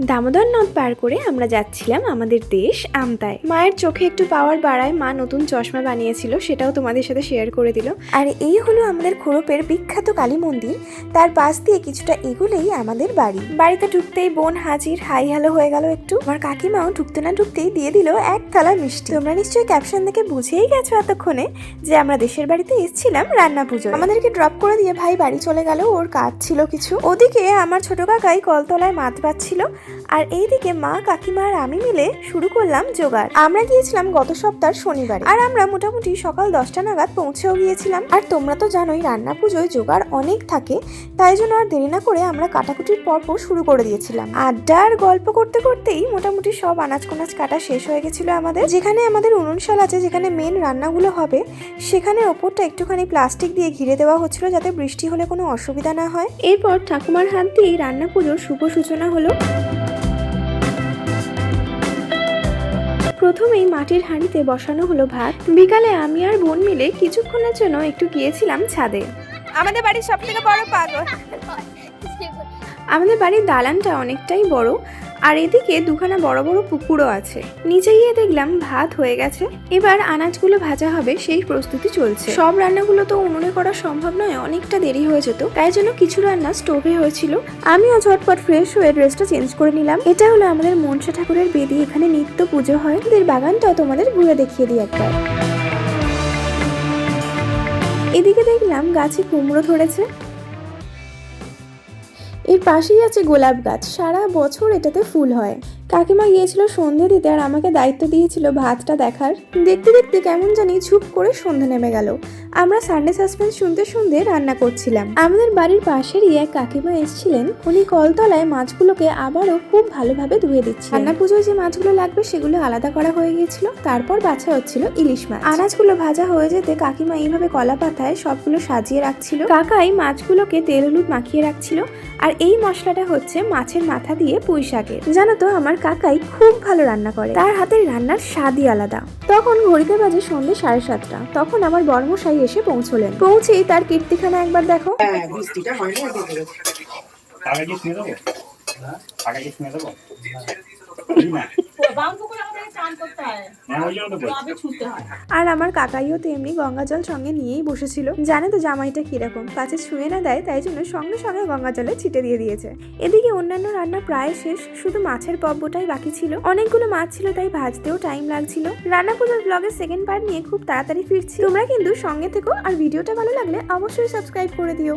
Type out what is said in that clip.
দামোদর নদ পার করে আমরা যাচ্ছিলাম আমাদের দেশ আমতায়। মায়ের চোখে একটু পাওয়ার বাড়ায় মা নতুন চশমা বানিয়েছিল, সেটাও তোমাদের সাথে শেয়ার করে দিল। আর এই হলো আমাদের খোরপের বিখ্যাত কালী মন্দির। তার পাশ দিয়ে কিছুটা এগুলেই আমাদের বাড়ি। বাড়িতে ঢুকতেই বোন হাজির, হাই হ্যালো হয়ে গেল একটু। আমার কাকিমাও ঢুকতে না ঢুকতেই দিয়ে দিল এক থালা মিষ্টি। তোমরা নিশ্চয়ই ক্যাপশন দেখে বুঝেই গেছো এতক্ষণে যে আমরা দেশের বাড়িতে এসেছিলাম রান্না পুজো। আমাদেরকে ড্রপ করে দিয়ে ভাই বাড়ি চলে গেল, ওর কাজ ছিল কিছু। ওদিকে আমার ছোট কাকাই কলতলায় মাছ বাচ্ছিল, আর এইদিকে মা, কাকিমা আর আমি মিলে শুরু করলাম জোগাড়। আমরা গিয়েছিলাম গত সপ্তাহ শনিবারে, আর আমরা মোটামুটি সকাল 10টা নাগাদ পৌঁছেও গিয়েছিলাম। আর তোমরা তো জানোই রান্না পুজোয় জোগাড় অনেক থাকে, তাই জন্য আর দেরি না করে আমরা কাটাকুটির পর্ব শুরু করে দিয়েছিলাম। আড্ডা আর গল্প করতে করতেই মোটামুটি সব আনাজ কোনাজ কাটা শেষ হয়ে গেছিল আমাদের। যেখানে আমাদের উনুনশাল আছে, যেখানে মেন রান্নাগুলো হবে, সেখানে ওপরটা একটুখানি প্লাস্টিক দিয়ে ঘিরে দেওয়া হচ্ছিল যাতে বৃষ্টি হলে কোনো অসুবিধা না হয়। এরপর ঠাকুমার হাত দিয়েই রান্না পুজোর শুভ সূচনা হলো। প্রথমেই মাটির হাঁড়িতে বসানো হলো ভাত। বিকালে আমি আর বোন মিলে কিছুক্ষণের জন্য একটু গিয়েছিলাম ছাদে। আমাদের বাড়ির সব থেকে বড় পাগল। আমাদের বাড়ির দালানটা অনেকটাই বড়, আর এদিকে দুখানা বড় বড় পুকুরও আছে। নিচে গিয়ে দেখলাম ভাত হয়ে গেছে, এবার আনাজগুলো ভাজা হবে সেই প্রস্তুতি চলছে। সব রান্নাগুলো তো উনুনে করা সম্ভব নয়, অনেকটা দেরি হয়ে যেত, তাই জন্য কিছু রান্না স্টোভে হয়েছিল। আমিও ঝটপট ফ্রেশ হয়ে ড্রেসটা চেঞ্জ করে নিলাম। এটা হলো আমাদের মনসা ঠাকুরের বেদি, এখানে নিত্য পুজো হয়। এদের বাগানটাও তোমাদের ঘুরে দেখিয়ে দিই একবার। এদিকে দেখলাম গাছে কুমড়ো ধরেছে, এর পাশেই আছে গোলাপ গাছ, সারা বছর এটাতে ফুল হয়। কাকিমা গিয়েছিল সন্ধে দিতে, আর আমাকে দায়িত্ব দিয়েছিল ভাতটা দেখার। দেখতে দেখতে কেমন জানি ঝুপ করে সন্ধে নেমে গেল। আমরা সানডে সাসপেন্স শুনতে শুনতে রান্না করছিলাম। আমাদের বাড়ির পাশেরই এক কাকিমা এসেছিলেন, উনি কলতলায় মাছগুলোকে আবারও খুব ভালোভাবে ধুয়ে দিচ্ছিলেন। রান্না পুজোয় যে মাছগুলো লাগবে সেগুলো আলাদা করা হয়ে গিয়েছিল, তারপর বাছা হচ্ছিল ইলিশ মাছ। আনাজগুলো ভাজা হয়ে যেতে কাকিমা এইভাবে কলা পাতায় সবগুলো সাজিয়ে রাখছিল। কাকাই মাছগুলোকে তেল হলুদ মাখিয়ে রাখছিল। আর এই মশলাটা হচ্ছে মাছের মাথা দিয়ে পুঁই শাকের। জানো তো আমার কাকাই খুব ভালো রান্না করে, তার হাতের রান্নার স্বাদই আলাদা। তখন ঘড়িতে বাজে সন্ধ্যে 7:30। তখন আমার বর্মশাই এসে পৌঁছলেন। পৌঁছেই তার কীর্তিখানা একবার দেখো। আর আমার কাকাইও তেমনি গঙ্গা জল সঙ্গে নিয়েই বসেছিল। জানে তো জামাইটা কিরকম, পাছে ছুঁয়ে না দেয়, তাই জন্য সঙ্গে সঙ্গে গঙ্গা জলে ছিটে দিয়ে দিয়েছে। এদিকে অন্যান্য রান্না প্রায় শেষ, শুধু মাছের পর্বটাই বাকি ছিল। অনেকগুলো মাছ ছিল, তাই ভাজতেও টাইম লাগছিল। রান্না পুজোর ব্লগের সেকেন্ড পার্ট নিয়ে খুব তাড়াতাড়ি ফিরছি। তোমরা কিন্তু সঙ্গে থেকো, আর ভিডিওটা ভালো লাগলে অবশ্যই সাবস্ক্রাইব করে দিও।